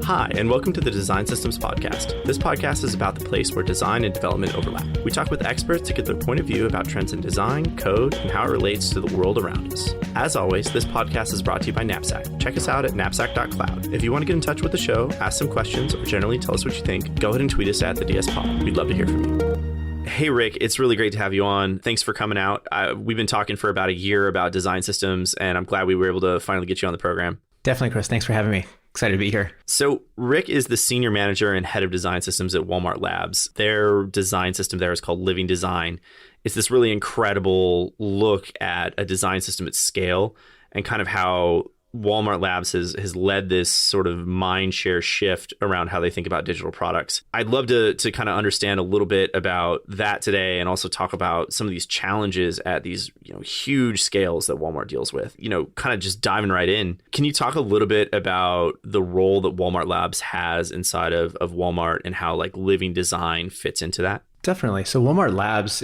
Hi, and welcome to the Design Systems Podcast. This podcast is about the place where design and development overlap. We talk with experts to get their point of view about trends in design, code, and how it relates to the world around us. As always, this podcast is brought to you by Knapsack. Check us out at knapsack.cloud. If you want to get in touch with the show, ask some questions, or generally tell us what you think, go ahead and tweet us at the DS Pod. We'd love to hear from you. Hey, Rick, it's really great to have you on. Thanks for coming out. We've been talking for about a year about design systems, and I'm glad we were able to finally get you on the program. Definitely, Chris. Thanks for having me. Excited to be here. So Rick is the senior manager and head of design systems at Walmart Labs. Their design system there is called Living Design. It's this really incredible look at a design system at scale and kind of how Walmart Labs has led this sort of mind share shift around how they think about digital products. I'd love to kind of understand a little bit about that today and also talk about some of these challenges at these huge scales that Walmart deals with. Kind of just diving right in. Can you talk a little bit about the role that Walmart Labs has inside of Walmart and how like Living Design fits into that? Definitely. So Walmart Labs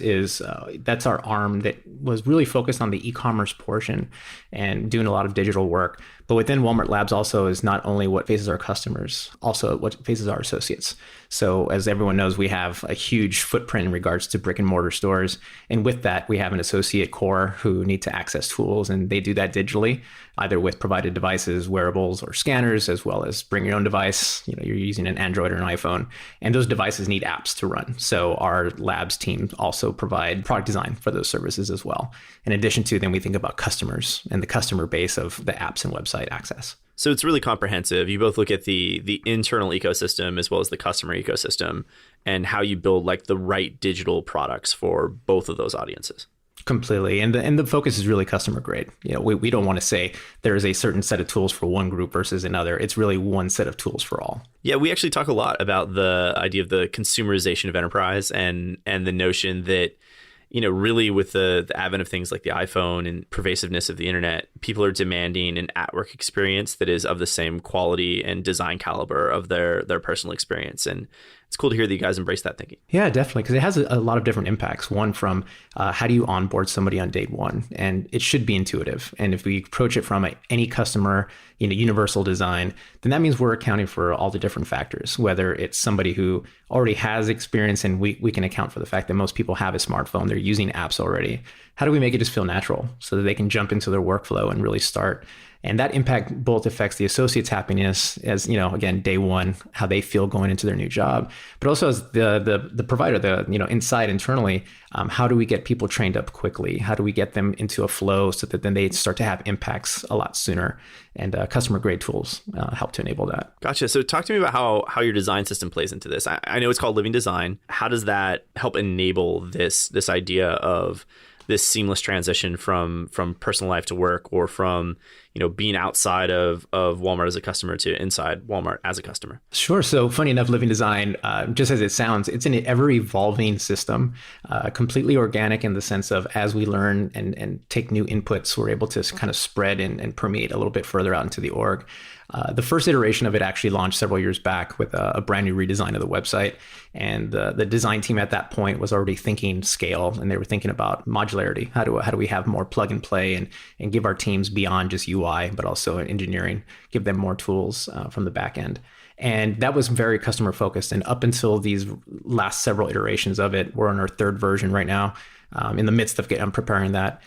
that's our arm that was really focused on the e-commerce portion and doing a lot of digital work. But within Walmart Labs also is not only what faces our customers, also what faces our associates. So as everyone knows, we have a huge footprint in regards to brick and mortar stores. And with that, we have an associate core who need to access tools, and they do that digitally, either with provided devices, wearables, or scanners, as well as bring your own device. You're using an Android or an iPhone, and those devices need apps to run. So our labs team also provide product design for those services as well. In addition to, then we think about customers and the customer base of the apps and website access. So it's really comprehensive. You both look at the internal ecosystem as well as the customer ecosystem and how you build like the right digital products for both of those audiences. Completely. And the focus is really customer grade. We don't want to say there is a certain set of tools for one group versus another. It's really one set of tools for all. Yeah, we actually talk a lot about the idea of the consumerization of enterprise and the notion that really with the advent of things like the iPhone and pervasiveness of the internet, people are demanding an at-work experience that is of the same quality and design caliber of their personal experience. And it's cool to hear that you guys embrace that thinking. Yeah, definitely, because it has a lot of different impacts. One from how do you onboard somebody on day one? And it should be intuitive. And if we approach it from any customer, universal design, then that means we're accounting for all the different factors, whether it's somebody who already has experience, and we can account for the fact that most people have a smartphone, they're using apps already. How do we make it just feel natural so that they can jump into their workflow and really start? And that impact both affects the associate's happiness as, again, day one, how they feel going into their new job, but also as the provider, inside internally, how do we get people trained up quickly? How do we get them into a flow so that then they start to have impacts a lot sooner? And customer grade tools help to enable that. Gotcha. So talk to me about how your design system plays into this. I know it's called Living Design. How does that help enable this idea of this seamless transition from personal life to work, or from being outside of Walmart as a customer to inside Walmart as a customer? Sure. So funny enough, Living Design, just as it sounds, it's an ever-evolving system, completely organic in the sense of as we learn and take new inputs, we're able to kind of spread and permeate a little bit further out into the org. The first iteration of it actually launched several years back with a brand new redesign of the website. And the design team at that point was already thinking scale, and they were thinking about modularity. How do we have more plug and play and give our teams beyond just UI, but also in engineering, give them more tools from the back end. And that was very customer focused. And up until these last several iterations of it, we're on our third version right now. In the midst of preparing that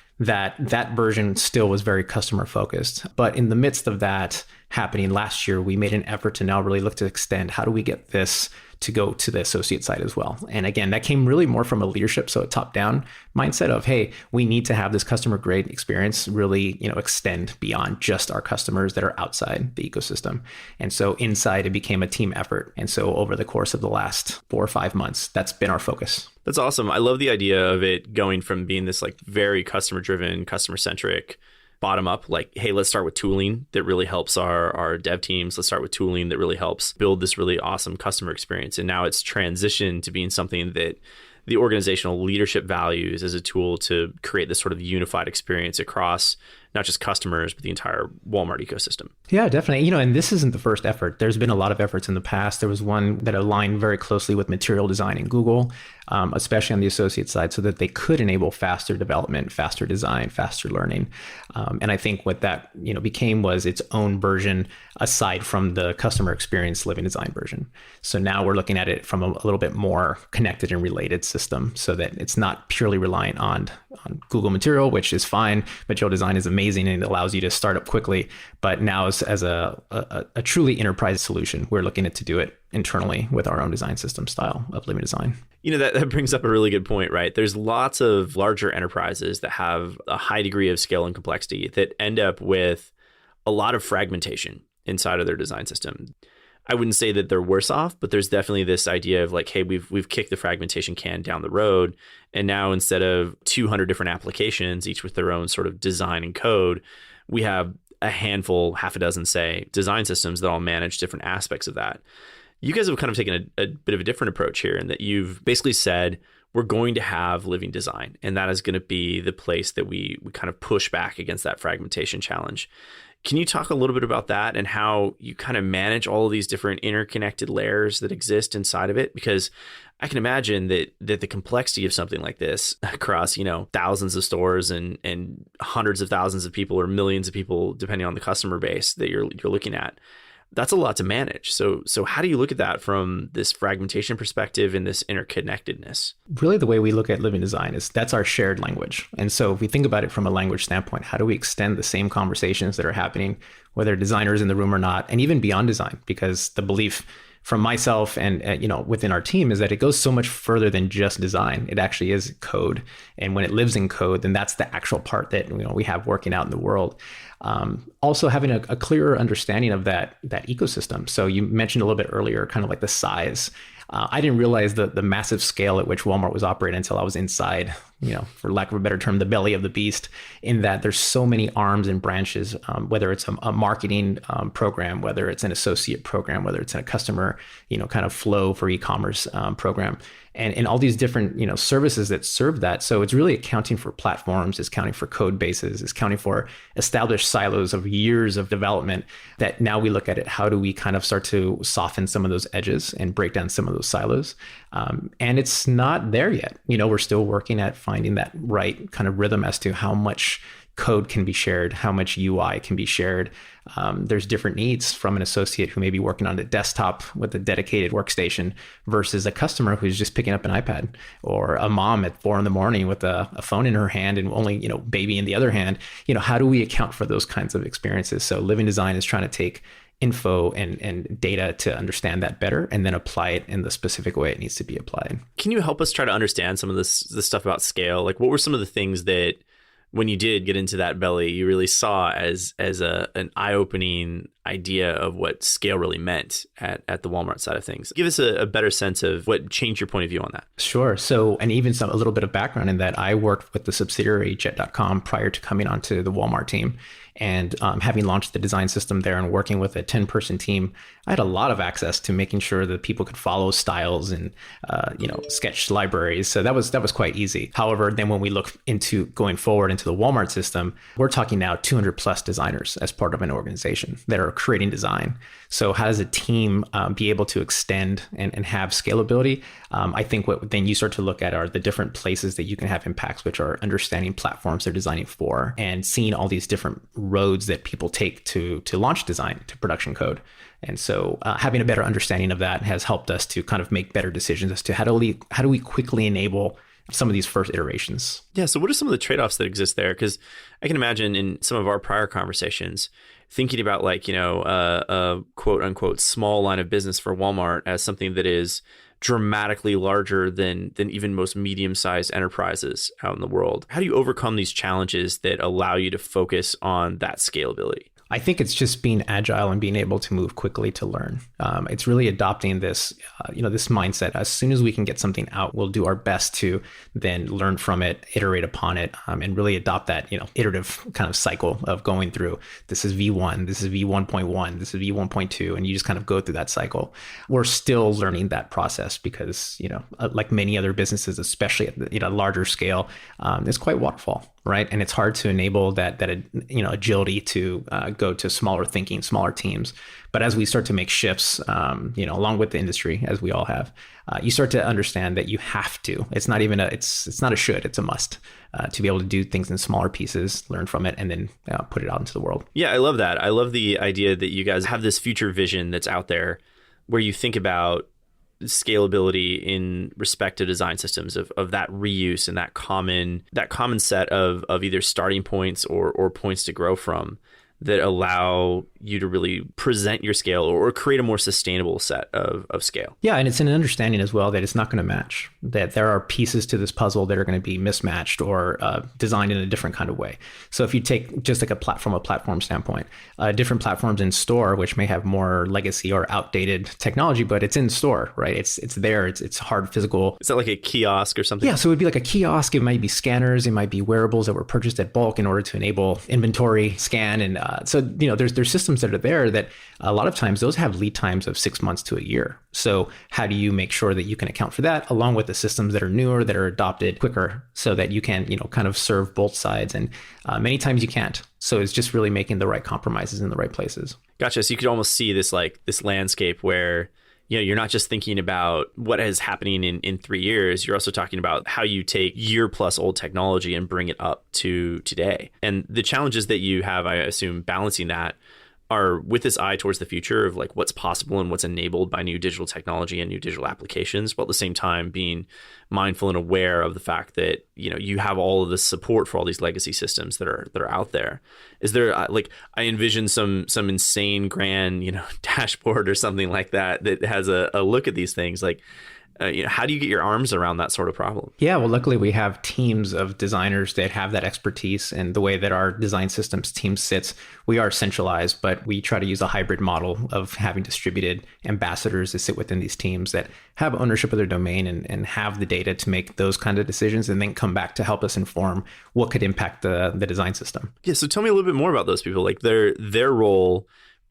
version still was very customer focused. But in the midst of that happening last year, we made an effort to now really look to extend how do we get this to go to the associate side as well. And again, that came really more from a leadership, so a top-down mindset of, hey, we need to have this customer grade experience really, extend beyond just our customers that are outside the ecosystem. And so inside, it became a team effort. And so over the course of the last 4 or 5 months, that's been our focus. That's awesome. I love the idea of it going from being this like very customer-driven, customer-centric bottom up, like, hey, let's start with tooling that really helps our dev teams. Let's start with tooling that really helps build this really awesome customer experience. And now it's transitioned to being something that the organizational leadership values as a tool to create this sort of unified experience across not just customers, but the entire Walmart ecosystem. Yeah, definitely. And this isn't the first effort. There's been a lot of efforts in the past. There was one that aligned very closely with material design in Google, especially on the associate side, so that they could enable faster development, faster design, faster learning. And I think what that became was its own version aside from the customer experience living design version. So now we're looking at it from a little bit more connected and related system, so that it's not purely reliant on Google Material, which is fine. Material design is amazing and it allows you to start up quickly. But now as a truly enterprise solution, we're looking at to do it internally with our own design system style of living design. That brings up a really good point, right? There's lots of larger enterprises that have a high degree of scale and complexity that end up with a lot of fragmentation inside of their design system. I wouldn't say that they're worse off, but there's definitely this idea of like, hey, we've kicked the fragmentation can down the road. And now instead of 200 different applications, each with their own sort of design and code, we have a handful, half a dozen, say, design systems that all manage different aspects of that. You guys have kind of taken a bit of a different approach here in that you've basically said, we're going to have living design, and that is going to be the place that we kind of push back against that fragmentation challenge. Can you talk a little bit about that and how you kind of manage all of these different interconnected layers that exist inside of it? Because I can imagine that the complexity of something like this across, thousands of stores and hundreds of thousands of people or millions of people, depending on the customer base that you're looking at, that's a lot to manage. So how do you look at that from this fragmentation perspective and this interconnectedness? Really, the way we look at living design is that's our shared language. And so if we think about it from a language standpoint, how do we extend the same conversations that are happening, whether designers in the room or not, and even beyond design? Because the belief from myself and within our team is that it goes so much further than just design. It actually is code. And when it lives in code, then that's the actual part that we have working out in the world. Also having a clearer understanding of that ecosystem. So you mentioned a little bit earlier, kind of like the size. I didn't realize the massive scale at which Walmart was operating until I was inside, for lack of a better term, the belly of the beast, in that there's so many arms and branches, whether it's a marketing program, whether it's an associate program, whether it's a customer, kind of flow for e-commerce program. And all these different, services that serve that. So it's really accounting for platforms, it's accounting for code bases, it's accounting for established silos of years of development that now we look at it, how do we kind of start to soften some of those edges and break down some of those silos? And it's not there yet. We're still working at finding that right kind of rhythm as to how much code can be shared, how much UI can be shared. There's different needs from an associate who may be working on a desktop with a dedicated workstation versus a customer who's just picking up an iPad, or a mom at 4 a.m. with a phone in her hand and only, baby in the other hand. How do we account for those kinds of experiences? So living design is trying to take info and data to understand that better and then apply it in the specific way it needs to be applied. Can you help us try to understand some of this stuff about scale? Like, what were some of the things that when you did get into that belly, you really saw as an eye-opening idea of what scale really meant at the Walmart side of things? Give us a better sense of what changed your point of view on that. Sure. So, and even a little bit of background in that I worked with the subsidiary Jet.com prior to coming onto the Walmart team. And having launched the design system there and working with a 10-person team, I had a lot of access to making sure that people could follow styles and sketch libraries. So that was quite easy. However, then when we look into going forward into the Walmart system, we're talking now 200 plus designers as part of an organization that are creating design. So how does a team be able to extend and have scalability? I think what then you start to look at are the different places that you can have impacts, which are understanding platforms they're designing for and seeing all these different roads that people take to launch design to production code. And so having a better understanding of that has helped us to kind of make better decisions as to how do we quickly enable some of these first iterations. Yeah. So what are some of the trade-offs that exist there? Because I can imagine in some of our prior conversations, thinking about a quote unquote small line of business for Walmart as something that is dramatically larger than even most medium-sized enterprises out in the world. How do you overcome these challenges that allow you to focus on that scalability? I think it's just being agile and being able to move quickly to learn. It's really adopting this, this mindset. As soon as we can get something out, we'll do our best to then learn from it, iterate upon it, and really adopt that, iterative kind of cycle of going through. This is V1, this is V1.1, this is V1.2, and you just kind of go through that cycle. We're still learning that process because, like many other businesses, especially at the larger scale, it's quite waterfall. Right. And it's hard to enable that agility to go to smaller thinking, smaller teams. But as we start to make shifts, along with the industry, as we all have, you start to understand that you have to. It's not even it's not a should, it's a must to be able to do things in smaller pieces, learn from it, and then put it out into the world. Yeah, I love that. I love the idea that you guys have this future vision that's out there where you think about scalability in respect to design systems of that reuse and that common set of either starting points or points to grow from that allow you to really present your scale or create a more sustainable set of scale. Yeah, and it's an understanding as well that it's not going to match, that there are pieces to this puzzle that are going to be mismatched or designed in a different kind of way. So if you take just like a platform standpoint, different platforms in store, which may have more legacy or outdated technology, but it's in store, right? It's there. It's hard physical. Is that like a kiosk or something? Yeah, so it would be like a kiosk. It might be scanners. It might be wearables that were purchased at bulk in order to enable inventory scan. And so, there's systems that are there that a lot of times those have lead times of 6 months to a year. So how do you make sure that you can account for that along with the systems that are newer, that are adopted quicker so that you can, kind of serve both sides? And many times you can't. So it's just really making the right compromises in the right places. Gotcha. So you could almost see this landscape where you're not just thinking about what is happening in 3 years. You're also talking about how you take year plus old technology and bring it up to today. And the challenges that you have, I assume, balancing that are with this eye towards the future of like what's possible and what's enabled by new digital technology and new digital applications, while at the same time being mindful and aware of the fact that you have all of the support for all these legacy systems that are out there. Is there I envision some insane grand dashboard or something like that has a look at these things like. How do you get your arms around that sort of problem? Yeah, well, luckily we have teams of designers that have that expertise, and the way that our design systems team sits, we are centralized, but we try to use a hybrid model of having distributed ambassadors that sit within these teams that have ownership of their domain and have the data to make those kind of decisions and then come back to help us inform what could impact the design system. Yeah, so tell me a little bit more about those people. Like their role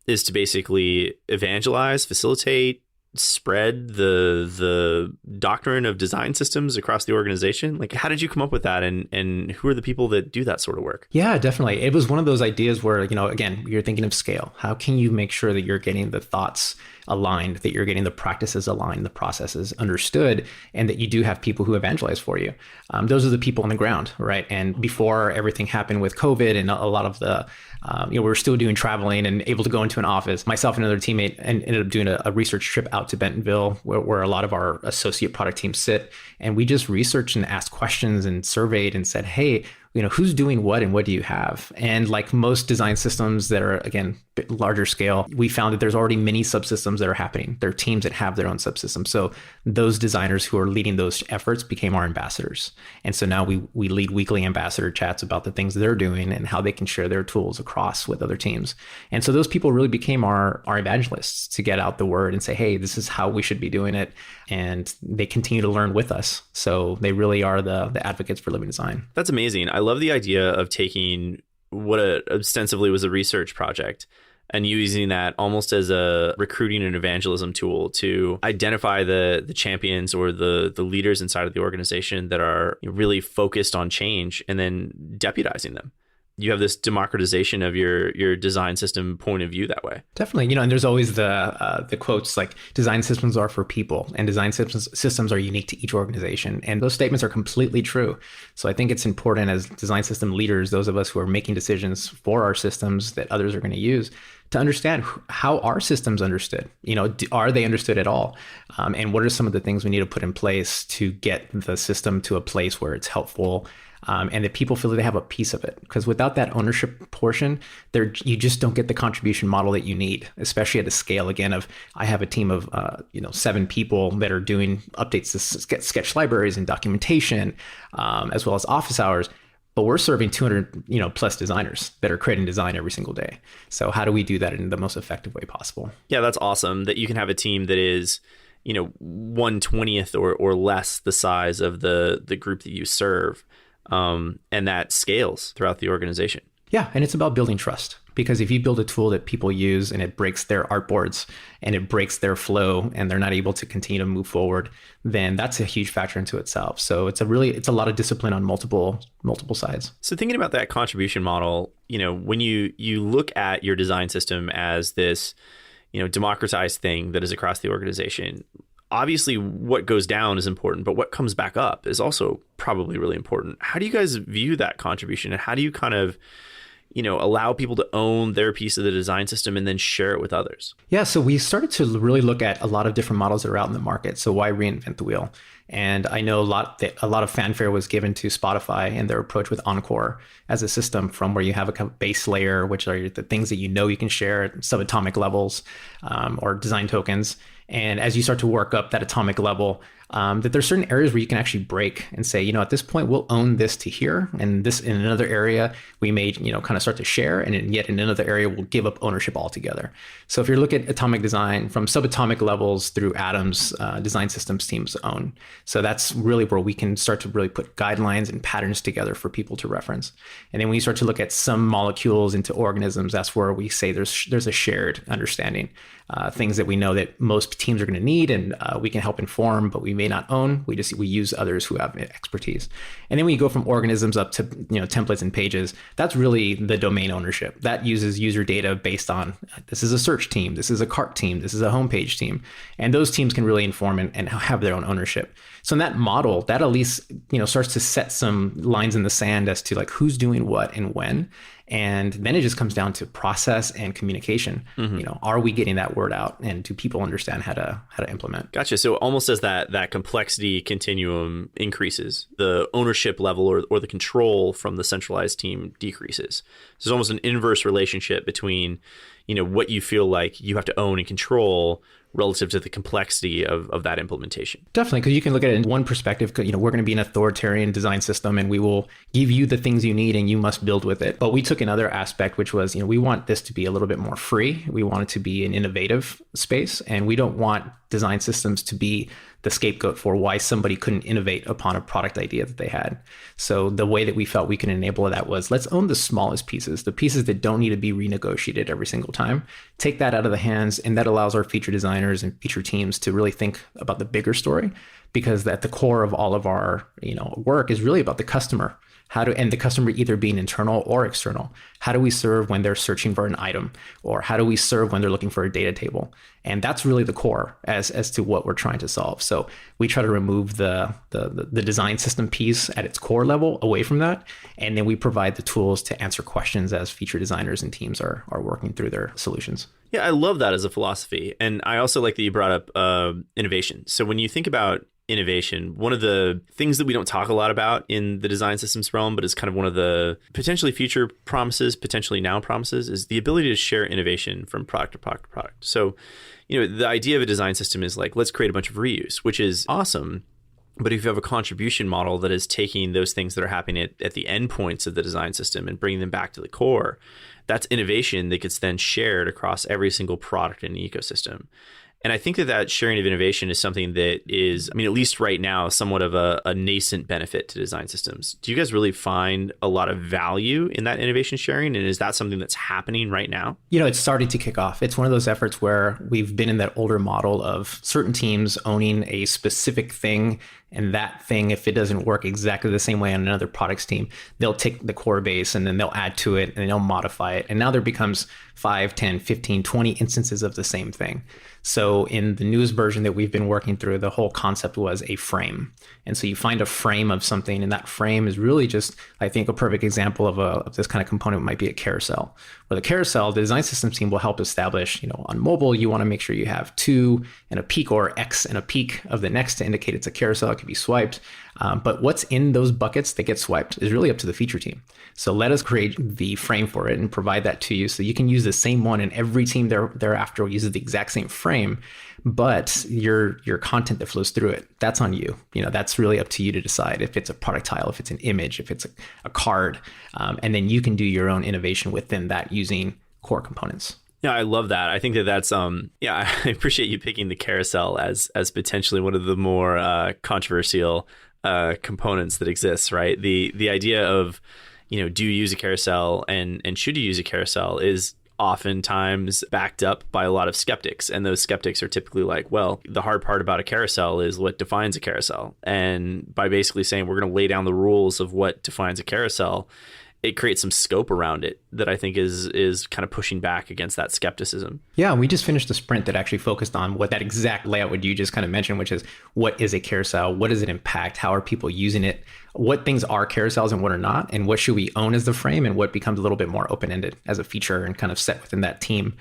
is to basically evangelize, facilitate, spread the doctrine of design systems across the organization. Like, how did you come up with that, and who are the people that do that sort of work? Yeah, definitely. It was one of those ideas where, again, you're thinking of scale. How can you make sure that you're getting the thoughts aligned, that you're getting the practices aligned, the processes understood, and that you do have people who evangelize for you? Those are the people on the ground, right? And before everything happened with COVID and a lot of the we were still doing traveling and able to go into an office. Myself and another teammate ended up doing a research trip out to Bentonville, where a lot of our associate product teams sit. And we just researched and asked questions and surveyed and said, hey, who's doing what and what do you have? And like most design systems that are, again, bit larger scale, we found that there's already many subsystems that are happening. There are teams that have their own subsystems. So those designers who are leading those efforts became our ambassadors. And so now we lead weekly ambassador chats about the things they're doing and how they can share their tools across with other teams. And so those people really became our evangelists to get out the word and say, hey, this is how we should be doing it. And they continue to learn with us. So they really are the advocates for living design. That's amazing. I love the idea of taking what ostensibly was a research project and using that almost as a recruiting and evangelism tool to identify the champions or the leaders inside of the organization that are really focused on change, and then deputizing them. You have this democratization of your design system point of view that way. Definitely, and there's always the quotes like design systems are for people and design systems are unique to each organization. And those statements are completely true. So I think it's important as design system leaders, those of us who are making decisions for our systems that others are going to use, to understand how are systems understood. Are they understood at all? And what are some of the things we need to put in place to get the system to a place where it's helpful, and that people feel that they have a piece of it? Because without that ownership portion, you just don't get the contribution model that you need, especially at a scale, again, of I have a team of 7 people that are doing updates to sketch libraries and documentation, as well as office hours. but we're serving 200, plus designers that are creating design every single day. So how do we do that in the most effective way possible? Yeah, that's awesome that you can have a team that is, 1/20th or less the size of the group that you serve, and that scales throughout the organization. Yeah, and it's about building trust, because if you build a tool that people use and it breaks their artboards and it breaks their flow and they're not able to continue to move forward, then that's a huge factor into itself. So it's a lot of discipline on multiple sides. So thinking about that contribution model, when you look at your design system as this, democratized thing that is across the organization, obviously what goes down is important, but what comes back up is also probably really important. How do you guys view that contribution, and how do you kind of allow people to own their piece of the design system and then share it with others? Yeah, so we started to really look at a lot of different models that are out in the market. So why reinvent the wheel? And I know a lot of fanfare was given to Spotify and their approach with Encore as a system, from where you have a kind of base layer, which are the things that you can share at subatomic levels, or design tokens. And as you start to work up that atomic level, that there's certain areas where you can actually break and say, at this point, we'll own this to here, and this in another area we may, kind of start to share, and yet in another area we'll give up ownership altogether. So if you look at atomic design from subatomic levels through atoms, design systems teams own. So that's really where we can start to really put guidelines and patterns together for people to reference. And then when you start to look at some molecules into organisms, that's where we say there's a shared understanding, things that we know that most teams are going to need, and we can help inform, but we may not own. We use others who have expertise. And then when you go from organisms up to templates and pages, that's really the domain ownership. That uses user data based on, this is a search team, this is a cart team, this is a homepage team, and those teams can really inform and have their own ownership. So in that model, that at least starts to set some lines in the sand as to like who's doing what and when. And then it just comes down to process and communication. Mm-hmm. Are we getting that word out, and do people understand how to implement? Gotcha. So almost as that complexity continuum increases, the ownership level or the control from the centralized team decreases. So there's almost an inverse relationship between what you feel like you have to own and control relative to the complexity of that implementation. Definitely, because you can look at it in one perspective. We're going to be an authoritarian design system, and we will give you the things you need, and you must build with it. But we took another aspect, which was, we want this to be a little bit more free. We want it to be an innovative space, and we don't want design systems to be the scapegoat for why somebody couldn't innovate upon a product idea that they had. So the way that we felt we can enable that was, let's own the smallest pieces, the pieces that don't need to be renegotiated every single time. Take that out of the hands, and that allows our feature designers and feature teams to really think about the bigger story, because at the core of all of our work is really about the customer. And the customer either being internal or external. How do we serve when they're searching for an item, or how do we serve when they're looking for a data table? And that's really the core as to what we're trying to solve. So we try to remove the design system piece at its core level away from that, and then we provide the tools to answer questions as feature designers and teams are working through their solutions. Yeah, I love that as a philosophy, and I also like that you brought up innovation. So when you think about innovation, one of the things that we don't talk a lot about in the design systems realm, but is kind of one of the potentially future promises, potentially now promises, is the ability to share innovation from product to product to product. So, the idea of a design system is like, let's create a bunch of reuse, which is awesome. But if you have a contribution model that is taking those things that are happening at the endpoints of the design system and bringing them back to the core, that's innovation that gets then shared across every single product in the ecosystem. And I think that sharing of innovation is something that is, at least right now, somewhat of a nascent benefit to design systems. Do you guys really find a lot of value in that innovation sharing? And is that something that's happening right now? It's starting to kick off. It's one of those efforts where we've been in that older model of certain teams owning a specific thing. And that thing, if it doesn't work exactly the same way on another products team, they'll take the core base and then they'll add to it and they'll modify it. And now there becomes 5, 10, 15, 20 instances of the same thing. So in the newest version that we've been working through, the whole concept was a frame. And so you find a frame of something, and that frame is really just, I think, a perfect example of this kind of component might be a carousel. Where the carousel, the design systems team will help establish, on mobile, you want to make sure you have 2 and a peak, or X and a peak of the next to indicate it's a carousel. It can be swiped. But what's in those buckets that get swiped is really up to the feature team. So let us create the frame for it and provide that to you, so you can use the same one, and every team thereafter uses the exact same frame. frame, but your content that flows through it, that's on you. That's really up to you to decide if it's a product tile, if it's an image, if it's a card, and then you can do your own innovation within that using core components. Yeah, I love that. I think that's I appreciate you picking the carousel as potentially one of the more controversial components that exists, right? The idea of, do you use a carousel and should you use a carousel is oftentimes backed up by a lot of skeptics. And those skeptics are typically like, well, the hard part about a carousel is what defines a carousel. And by basically saying we're going to lay down the rules of what defines a carousel, it creates some scope around it that I think is kind of pushing back against that skepticism. Yeah, we just finished a sprint that actually focused on what that exact layout would you just kind of mentioned, which is what is a carousel? What does it impact? How are people using it? What things are carousels and what are not? And what should we own as the frame and what becomes a little bit more open-ended as a feature and kind of set within that team?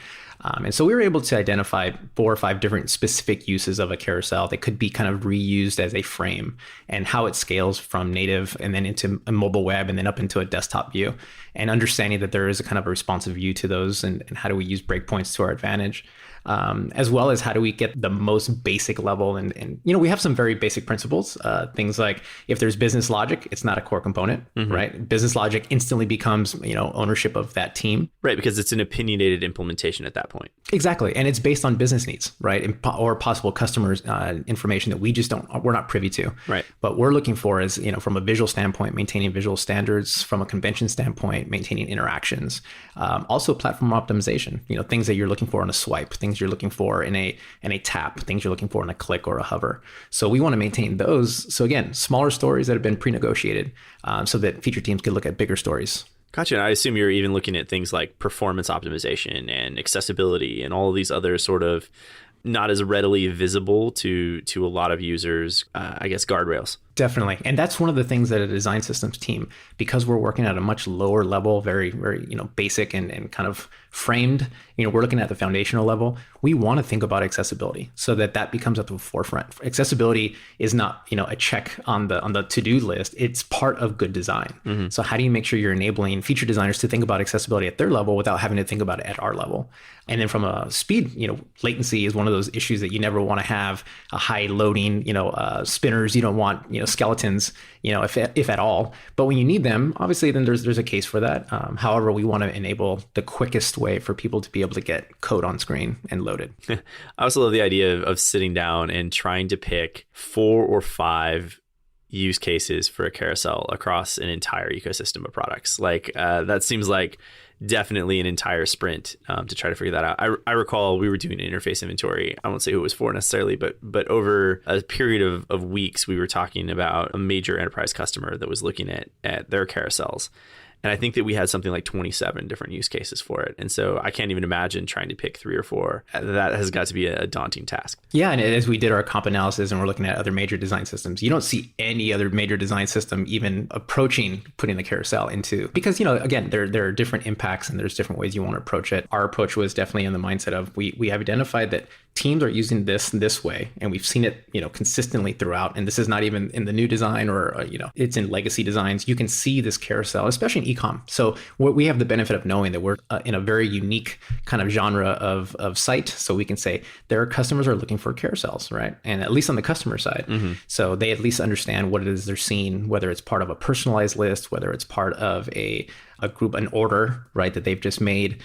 And so we were able to identify 4 or 5 different specific uses of a carousel that could be kind of reused as a frame and how it scales from native and then into a mobile web and then up into a desktop view, and understanding that there is a kind of a responsive view to those and how do we use breakpoints to our advantage. As well as how do we get the most basic level. And we have some very basic principles, things like if there's business logic, it's not a core component, right? Business logic instantly becomes, ownership of that team. Right, because it's an opinionated implementation at that point. Exactly. And it's based on business needs, right? Or possible customers information that we're not privy to. Right. But we're looking for is, from a visual standpoint, maintaining visual standards, from a convention standpoint, maintaining interactions, also platform optimization, things that you're looking for on a swipe, things you're looking for in a tap, things you're looking for in a click or a hover. So we want to maintain those. So again, smaller stories that have been pre-negotiated so that feature teams can look at bigger stories. Gotcha. And I assume you're even looking at things like performance optimization and accessibility and all of these other sort of not as readily visible to a lot of users, guardrails. Definitely. And that's one of the things that a design systems team, because we're working at a much lower level, very, very, basic and kind of framed, we're looking at the foundational level. We want to think about accessibility so that becomes at the forefront. Accessibility is not, a check on the to-do list. It's part of good design. Mm-hmm. So how do you make sure you're enabling feature designers to think about accessibility at their level without having to think about it at our level? And then from a speed, latency is one of those issues that you never want to have a high loading, spinners. You don't want, skeletons, if at all. But when you need them, obviously, then there's a case for that. However, we want to enable the quickest way for people to be able to get code on screen and loaded. I also love the idea of sitting down and trying to pick 4 or 5 use cases for a carousel across an entire ecosystem of products. Like that seems like definitely an entire sprint to try to figure that out. I recall we were doing an interface inventory. I won't say who it was for necessarily, but over a period of weeks, we were talking about a major enterprise customer that was looking at their carousels. And I think that we had something like 27 different use cases for it. And so I can't even imagine trying to pick 3 or 4. That has got to be a daunting task. Yeah. And as we did our comp analysis and we're looking at other major design systems, you don't see any other major design system even approaching putting the carousel into, because, again, there are different impacts and there's different ways you want to approach it. Our approach was definitely in the mindset of we have identified that teams are using this way, and we've seen it, consistently throughout. And this is not even in the new design or, it's in legacy designs. You can see this carousel, especially in e-com. So we have the benefit of knowing that we're in a very unique kind of genre of site. So we can say their customers are looking for carousels, right? And at least on the customer side. Mm-hmm. So they at least understand what it is they're seeing, whether it's part of a personalized list, whether it's part of a group, an order, right, that they've just made,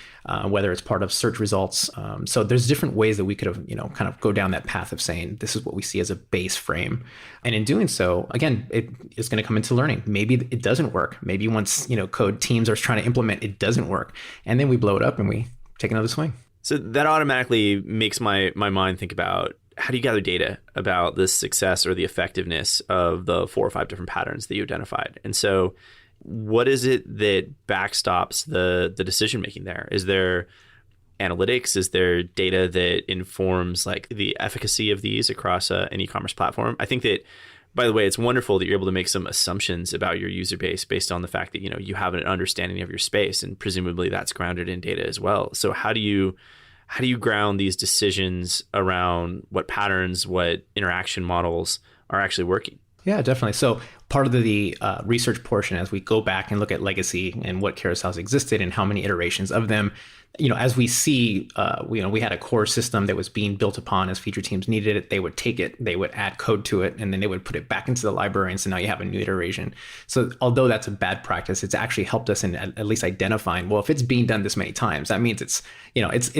whether it's part of search results. So there's different ways that we could have, kind of go down that path of saying, this is what we see as a base frame. And in doing so, again, it is going to come into learning. Maybe it doesn't work. Maybe once, code teams are trying to implement, it doesn't work. And then we blow it up and we take another swing. So that automatically makes my mind think about, how do you gather data about the success or the effectiveness of the 4 or 5 different patterns that you identified? And so what is it that backstops the decision making there? Is there analytics? Is there data that informs like the efficacy of these across an e-commerce platform? I think that, by the way, it's wonderful that you're able to make some assumptions about your user base based on the fact that you have an understanding of your space, and presumably that's grounded in data as well. So how do you ground these decisions around what patterns, what interaction models are actually working? Yeah, definitely. So part of the research portion, as we go back and look at legacy and what carousels existed and how many iterations of them, as we see, we had a core system that was being built upon as feature teams needed it. They would take it, they would add code to it, and then they would put it back into the library. And so now you have a new iteration. So although that's a bad practice, it's actually helped us in at least identifying, well, if it's being done this many times, that means it's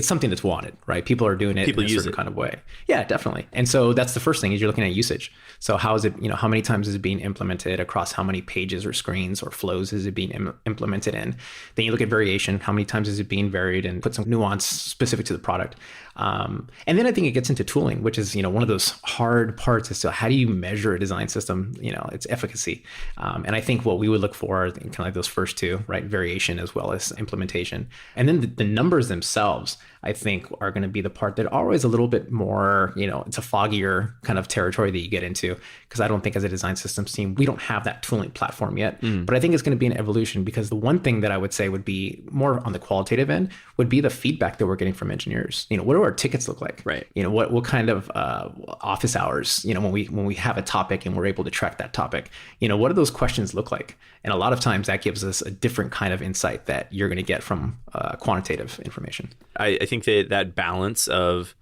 something that's wanted, right? People are doing it People in a use certain it. kind of way. Yeah, definitely. And so that's the first thing is you're looking at usage. So how is it, how many times is it being implemented across how many pages or screens or flows is it being implemented in? Then you look at variation. How many times is it being varied and put some nuance specific to the product? And then I think it gets into tooling, which is, one of those hard parts as to how do you measure a design system, its efficacy. And I think what we would look for are kind of like those first two, right? Variation as well as implementation. And then the numbers themselves, I think, are going to be the part that are always a little bit more, it's a foggier kind of territory that you get into, because I don't think as a design systems team, we don't have that tooling platform yet. But I think it's going to be an evolution, because the one thing that I would say would be more on the qualitative end would be the feedback that we're getting from engineers. What do our tickets look like? Right. What kind of office hours, when we have a topic and we're able to track that topic, what do those questions look like? And a lot of times that gives us a different kind of insight that you're going to get from quantitative information. I think that balance of,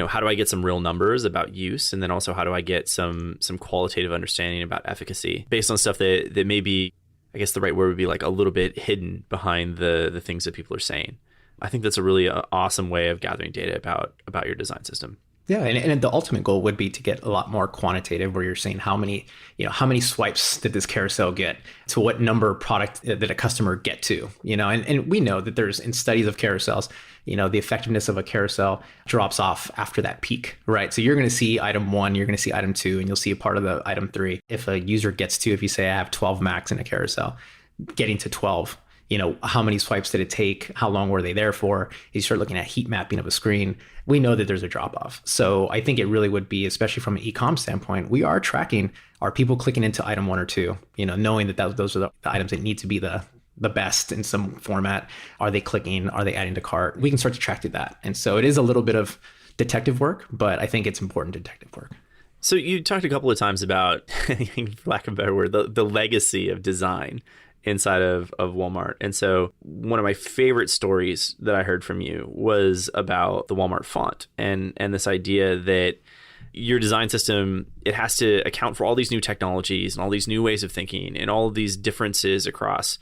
how do I get some real numbers about use? And then also how do I get some qualitative understanding about efficacy based on stuff that may be, I guess the right word would be like a little bit hidden behind the things that people are saying. I think that's a really awesome way of gathering data about your design system. Yeah, and the ultimate goal would be to get a lot more quantitative, where you're saying how many swipes did this carousel get to what number of product that a customer get to, and we know that there's in studies of carousels, the effectiveness of a carousel drops off after that peak, right? So you're going to see item 1, you're going to see item 2, and you'll see a part of the item 3. If a user gets to, if you say I have 12 max in a carousel, getting to 12, how many swipes did it take? How long were they there for? You start looking at heat mapping of a screen. We know that there's a drop off. So I think it really would be, especially from an e-com standpoint, we are tracking, are people clicking into item 1 or 2, knowing that those are the items that need to be the best in some format. Are they clicking? Are they adding to cart? We can start to track through that. And so it is a little bit of detective work, but I think it's important detective work. So you talked a couple of times about, for lack of a better word, the legacy of design inside of Walmart. And so one of my favorite stories that I heard from you was about the Walmart font and this idea that your design system, it has to account for all these new technologies and all these new ways of thinking and all of these differences across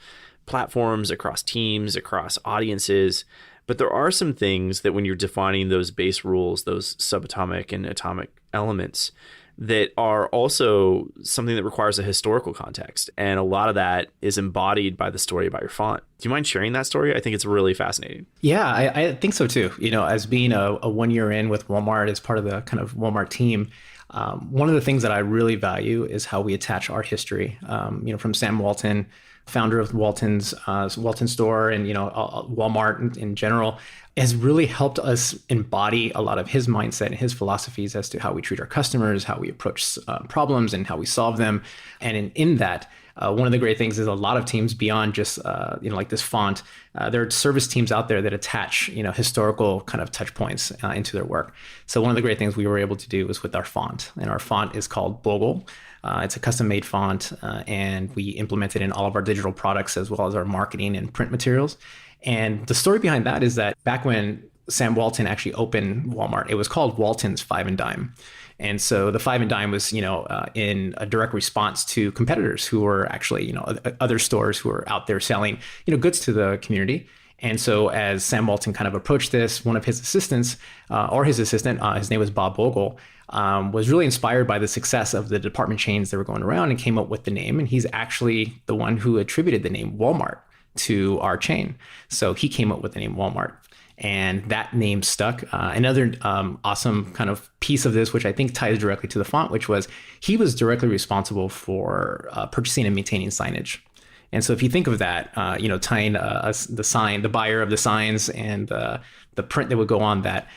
platforms, across teams, across audiences. But there are some things that when you're defining those base rules, those subatomic and atomic elements, that are also something that requires a historical context. And a lot of that is embodied by the story about your font. Do you mind sharing that story? I think it's really fascinating. Yeah, I think so too. As being a 1 year in with Walmart as part of the kind of Walmart team, one of the things that I really value is how we attach our history. From Sam Walton, founder of Walton store, and Walmart in general, has really helped us embody a lot of his mindset and his philosophies as to how we treat our customers, how we approach problems, and how we solve them. And in that, one of the great things is a lot of teams beyond just like this font. There are service teams out there that attach historical kind of touch points into their work. So one of the great things we were able to do was with our font, and our font is called Bogle. It's a custom-made font, and we implement it in all of our digital products as well as our marketing and print materials. And the story behind that is that back when Sam Walton actually opened Walmart, it was called Walton's Five and Dime. And so the Five and Dime was, in a direct response to competitors who were actually, other stores who were out there selling, goods to the community. And so as Sam Walton kind of approached this, one of his assistants, his name was Bob Bogle, was really inspired by the success of the department chains that were going around and came up with the name. And he's actually the one who attributed the name Walmart to our chain. So he came up with the name Walmart. And that name stuck. Another awesome kind of piece of this, which I think ties directly to the font, which was he was directly responsible for purchasing and maintaining signage. And so if you think of that, tying the sign, the buyer of the signs and the print that would go on that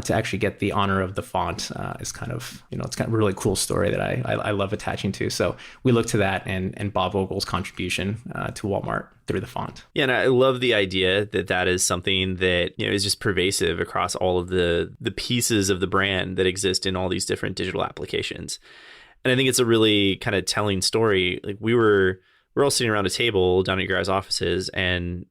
to actually get the honor of the font is kind of, it's kind of a really cool story that I love attaching to. So we look to that and Bob Ogle's contribution to Walmart through the font. Yeah, and I love the idea that is something that is just pervasive across all of the pieces of the brand that exist in all these different digital applications. And I think it's a really kind of telling story. Like we were we're all sitting around a table down at your guys' offices, and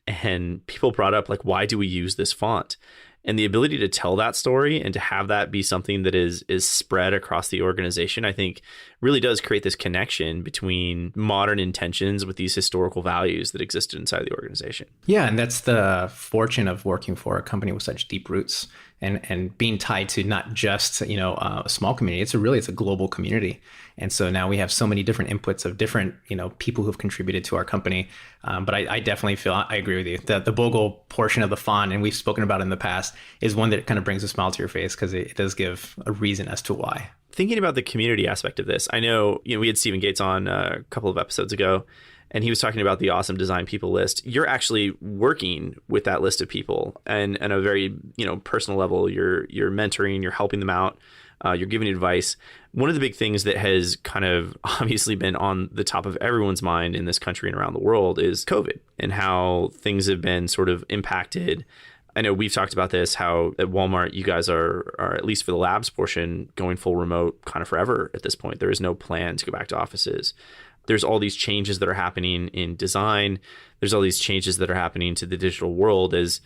people brought up like, why do we use this font? And the ability to tell that story and to have that be something that is spread across the organization, I think really does create this connection between modern intentions with these historical values that existed inside the organization. Yeah, and that's the fortune of working for a company with such deep roots and being tied to not just, a small community. It's a global community. And so now we have so many different inputs of different, people who've contributed to our company. But I definitely feel, I agree with you, that the Bogle portion of the font, and we've spoken about it in the past, is one that kind of brings a smile to your face because it does give a reason as to why. Thinking about the community aspect of this, I know, we had Stephen Gates on a couple of episodes ago, and he was talking about the awesome design people list. You're actually working with that list of people, and on a very, personal level, you're mentoring, you're helping them out, you're giving advice. One of the big things that has kind of obviously been on the top of everyone's mind in this country and around the world is COVID and how things have been sort of impacted. I know we've talked about this, how at Walmart, you guys are at least for the labs portion, going full remote kind of forever at this point. There is no plan to go back to offices. There's all these changes that are happening in design. There's all these changes that are happening to the digital world as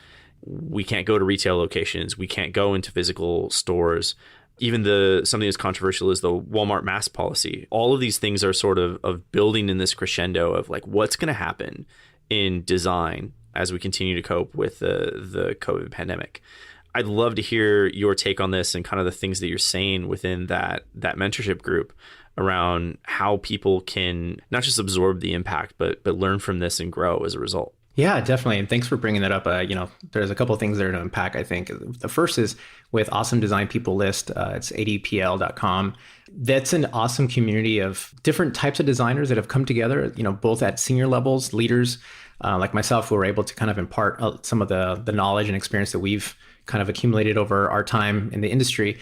we can't go to retail locations. We can't go into physical stores. Even something as controversial as the Walmart mask policy. All of these things are sort of building in this crescendo of like, what's going to happen in design as we continue to cope with the COVID pandemic. I'd love to hear your take on this and kind of the things that you're saying within that mentorship group around how people can not just absorb the impact, but learn from this and grow as a result. Yeah, definitely. And thanks for bringing that up. There's a couple of things there to unpack, I think. The first is with Awesome Design People List. It's adpl.com. That's an awesome community of different types of designers that have come together, both at senior levels, leaders like myself, who are able to kind of impart some of the knowledge and experience that we've kind of accumulated over our time in the industry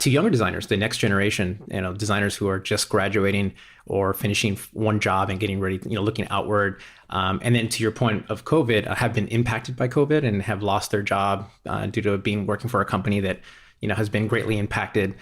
to younger designers, the next generation, designers who are just graduating or finishing one job and getting ready, looking outward. And then to your point of COVID, have been impacted by COVID and have lost their job due to working for a company that, has been greatly impacted.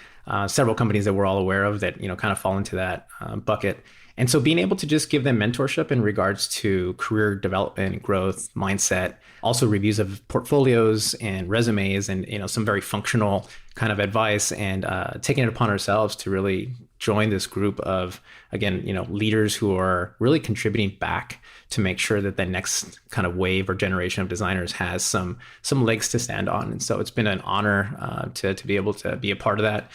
Several companies that we're all aware of that, kind of fall into that bucket. And so being able to just give them mentorship in regards to career development, growth, mindset, also reviews of portfolios and resumes and, some very functional kind of advice and taking it upon ourselves to really join this group of, again, leaders who are really contributing back to make sure that the next kind of wave or generation of designers has some legs to stand on. And so it's been an honor to be able to be a part of that.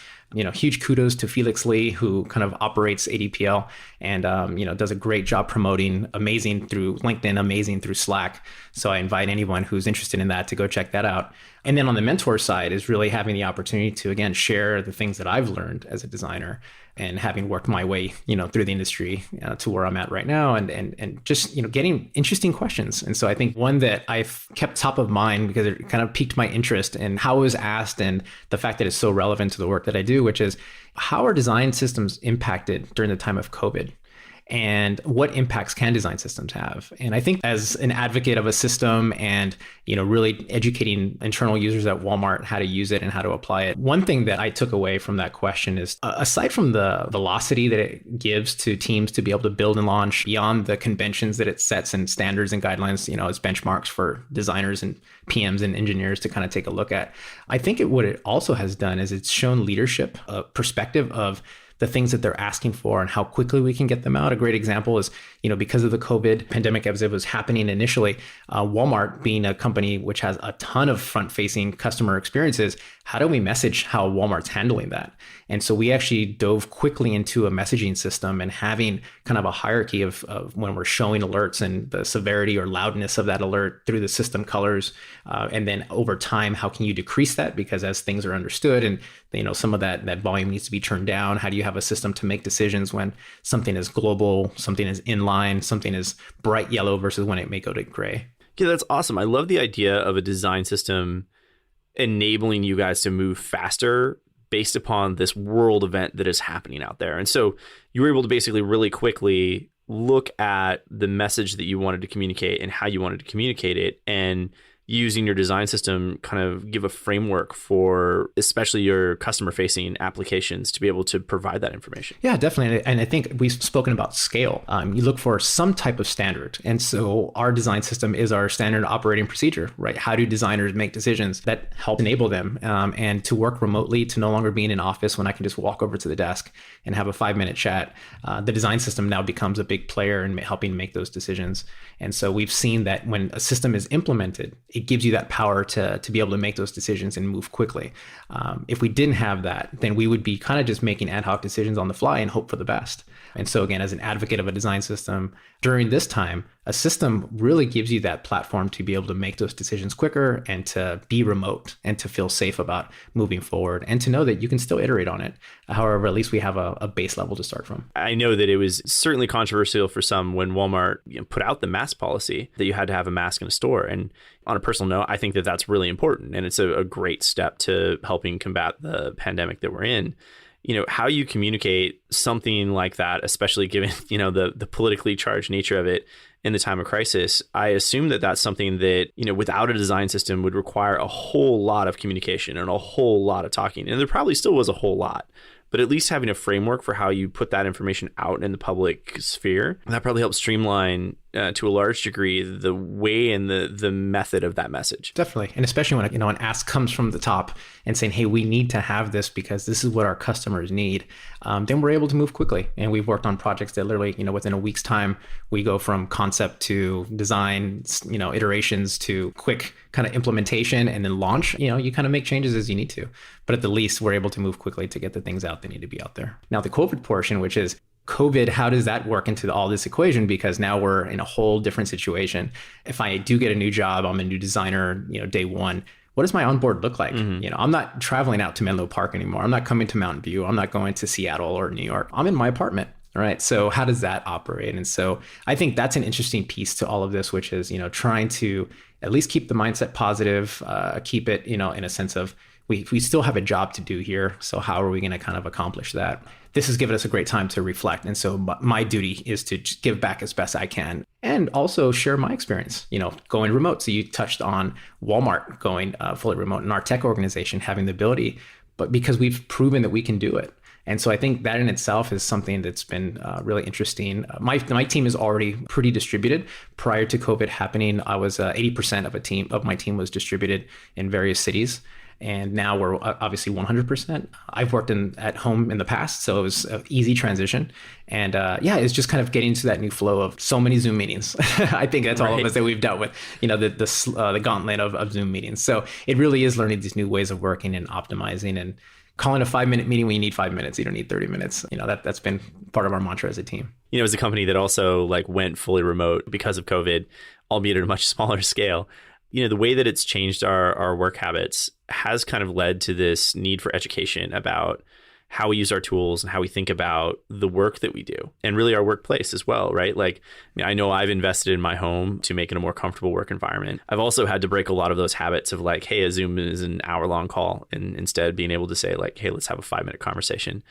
Huge kudos to Felix Lee, who kind of operates ADPL and, does a great job promoting, amazing through LinkedIn, amazing through Slack. So I invite anyone who's interested in that to go check that out. And then on the mentor side is really having the opportunity to, again, share the things that I've learned as a designer and having worked my way, through the industry to where I'm at right now and just, getting interesting questions. And so I think one that I've kept top of mind because it kind of piqued my interest in how it was asked and the fact that it's so relevant to the work that I do, which is how are design systems impacted during the time of COVID? And what impacts can design systems have? And I think as an advocate of a system and, really educating internal users at Walmart how to use it and how to apply it, one thing that I took away from that question is, aside from the velocity that it gives to teams to be able to build and launch beyond the conventions that it sets and standards and guidelines, as benchmarks for designers and PMs and engineers to kind of take a look at, I think what it also has done is it's shown leadership, a perspective of the things that they're asking for and how quickly we can get them out. A great example is, because of the COVID pandemic as it was happening initially, Walmart being a company which has a ton of front-facing customer experiences, how do we message how Walmart's handling that? And so we actually dove quickly into a messaging system and having kind of a hierarchy of when we're showing alerts and the severity or loudness of that alert through the system colors. And then over time, how can you decrease that? Because as things are understood and some of that volume needs to be turned down, how do you have a system to make decisions when something is global, something is inline, something is bright yellow versus when it may go to gray? Yeah, that's awesome. I love the idea of a design system enabling you guys to move faster based upon this world event that is happening out there. And so you were able to basically really quickly look at the message that you wanted to communicate and how you wanted to communicate it and using your design system kind of give a framework for especially your customer facing applications to be able to provide that information? Yeah, definitely. And I think we've spoken about scale. You look for some type of standard. And so our design system is our standard operating procedure, right? How do designers make decisions that help enable them and to work remotely, to no longer be in an office when I can just walk over to the desk and have a 5-minute chat? The design system now becomes a big player in helping make those decisions. And so we've seen that when a system is implemented, it gives you that power to be able to make those decisions and move quickly. If we didn't have that, then we would be kind of just making ad hoc decisions on the fly and hope for the best. And so again, as an advocate of a design system, during this time, a system really gives you that platform to be able to make those decisions quicker and to be remote and to feel safe about moving forward and to know that you can still iterate on it. However, at least we have a base level to start from. I know that it was certainly controversial for some when Walmart put out the mask policy that you had to have a mask in a store. And on a personal note, I think that that's really important. And it's a great step to helping combat the pandemic that we're in. How you communicate something like that, especially given, the politically charged nature of it in the time of crisis, I assume that that's something that, without a design system would require a whole lot of communication and a whole lot of talking. And there probably still was a whole lot. But at least having a framework for how you put that information out in the public sphere, that probably helps streamline to a large degree the way and the method of that message. Definitely. And especially when an ask comes from the top and saying, hey, we need to have this because this is what our customers need, then we're able to move quickly. And we've worked on projects that literally, within a week's time, we go from concept to design, iterations to quick kind of implementation and then launch. You kind of make changes as you need to. But at the least, we're able to move quickly to get the things out that need to be out there. Now, the COVID portion, which is COVID, how does that work into all this equation? Because now we're in a whole different situation. If I do get a new job, I'm a new designer, day one. What does my onboard look like? Mm-hmm. I'm not traveling out to Menlo Park anymore. I'm not coming to Mountain View. I'm not going to Seattle or New York. I'm in my apartment. All right. So how does that operate? And so I think that's an interesting piece to all of this, which is, trying to at least keep the mindset positive, keep it, in a sense of we still have a job to do here. So how are we going to kind of accomplish that? This has given us a great time to reflect. And so my duty is to just give back as best I can and also share my experience, going remote. So you touched on Walmart going fully remote and our tech organization having the ability, but because we've proven that we can do it. And so I think that in itself is something that's been really interesting. My team is already pretty distributed. Prior to COVID happening, I was 80% of my team was distributed in various cities. And now we're obviously 100%. I've worked at home in the past, so it was an easy transition. And it's just kind of getting to that new flow of so many Zoom meetings. I think that's all of us that we've dealt with, the gauntlet of Zoom meetings. So it really is learning these new ways of working and optimizing and calling a 5-minute meeting when you need 5 minutes. You don't need 30 minutes. That's been part of our mantra as a team. As a company that also went fully remote because of COVID, albeit at a much smaller scale. The way that it's changed our work habits has kind of led to this need for education about how we use our tools and how we think about the work that we do and really our workplace as well, right? I know I've invested in my home to make it a more comfortable work environment. I've also had to break a lot of those habits of hey, a Zoom is an hour-long call, and instead being able to say hey, let's have a 5-minute conversation.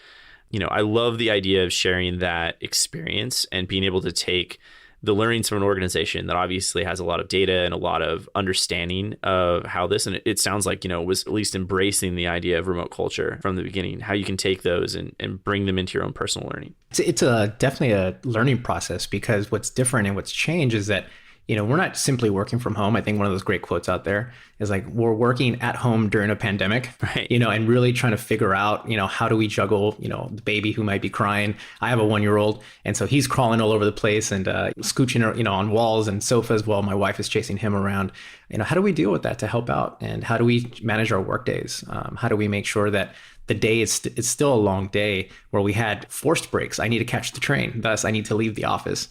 I love the idea of sharing that experience and being able to take the learnings from an organization that obviously has a lot of data and a lot of understanding of how this, and it sounds like, was at least embracing the idea of remote culture from the beginning, how you can take those and bring them into your own personal learning. It's definitely a learning process, because what's different and what's changed is that, we're not simply working from home. I think one of those great quotes out there is we're working at home during a pandemic, right? And really trying to figure out, how do we juggle, the baby who might be crying. I have a 1-year-old, and so he's crawling all over the place and scooching, on walls and sofas while my wife is chasing him around. How do we deal with that to help out? And how do we manage our work days? How do we make sure that the day it's still a long day where we had forced breaks? I need to catch the train. Thus, I need to leave the office.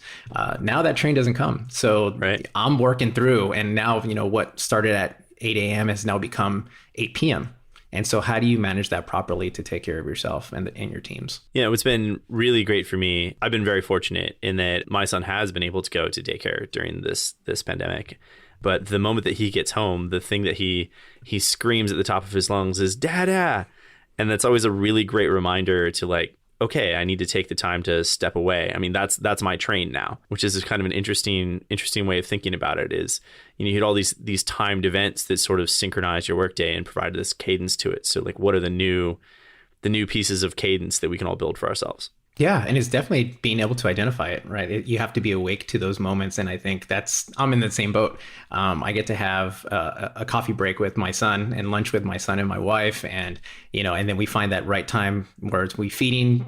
Now that train doesn't come. So right. I'm working through. And now, what started at 8 a.m. has now become 8 p.m. And so how do you manage that properly to take care of yourself and your teams? It's been really great for me. I've been very fortunate in that my son has been able to go to daycare during this pandemic. But the moment that he gets home, the thing that he screams at the top of his lungs is "Dada!" And that's always a really great reminder to okay, I need to take the time to step away. I mean, that's my train now, which is kind of an interesting way of thinking about it. Is, you hit all these timed events that sort of synchronize your workday and provide this cadence to it. So like, what are the new pieces of cadence that we can all build for ourselves? Yeah, and it's definitely being able to identify it, right? You have to be awake to those moments, and I think I'm in the same boat. I get to have a coffee break with my son and lunch with my son and my wife, and and then we find that right time where we feeding,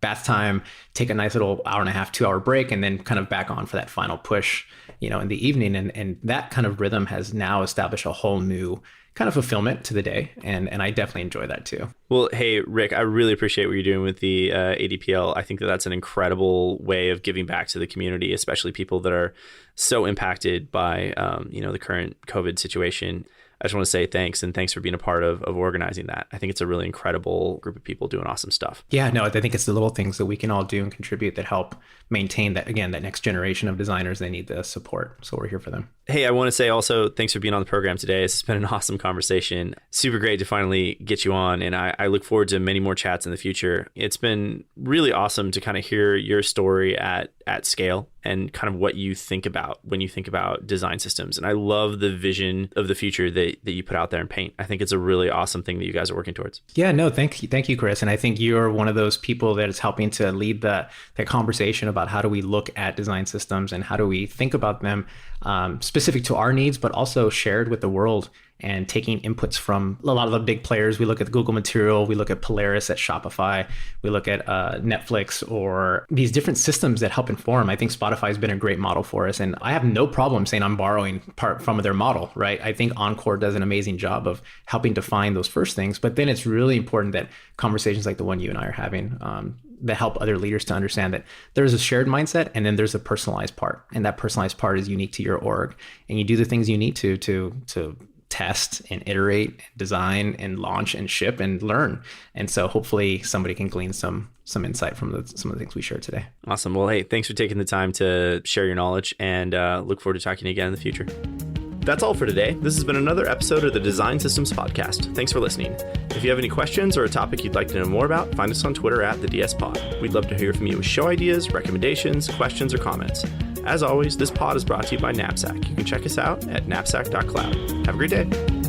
bath time, take a nice little hour and a half, 2 hour break, and then kind of back on for that final push, in the evening, and that kind of rhythm has now established a whole new kind of fulfillment to the day. And I definitely enjoy that too. Well, hey, Rick, I really appreciate what you're doing with the ADPL. I think that's an incredible way of giving back to the community, especially people that are so impacted by, the current COVID situation. I just want to say thanks, and thanks for being a part of organizing that. I think it's a really incredible group of people doing awesome stuff. Yeah, no, I think it's the little things that we can all do and contribute that help maintain that, again, that next generation of designers. They need the support. So we're here for them. Hey, I want to say also thanks for being on the program today. It's been an awesome conversation. Super great to finally get you on. And I look forward to many more chats in the future. It's been really awesome to kind of hear your story at scale and kind of what you think about when you think about design systems. And I love the vision of the future that you put out there in Paint. I think it's a really awesome thing that you guys are working towards. Yeah, no, thank you, Chris. And I think you're one of those people that is helping to lead that conversation about how do we look at design systems and how do we think about them specific to our needs, but also shared with the world, and taking inputs from a lot of the big players. We look at Google Material, we look at Polaris at Shopify, we look at Netflix, or these different systems that help inform. I think Spotify has been a great model for us, and I have no problem saying I'm borrowing part from their model, right? I think Encore does an amazing job of helping define those first things, but then it's really important that conversations like the one you and I are having that help other leaders to understand that there's a shared mindset, and then there's a personalized part, and that personalized part is unique to your org, and you do the things you need to test and iterate, and design and launch and ship and learn. And so hopefully somebody can glean some insight from some of the things we shared today. Awesome. Well, hey, thanks for taking the time to share your knowledge, and look forward to talking to you again in the future. That's all for today. This has been another episode of the Design Systems Podcast. Thanks for listening. If you have any questions or a topic you'd like to know more about, find us on Twitter at the DS Pod. We'd love to hear from you with show ideas, recommendations, questions, or comments. As always, this pod is brought to you by Knapsack. You can check us out at knapsack.cloud. Have a great day.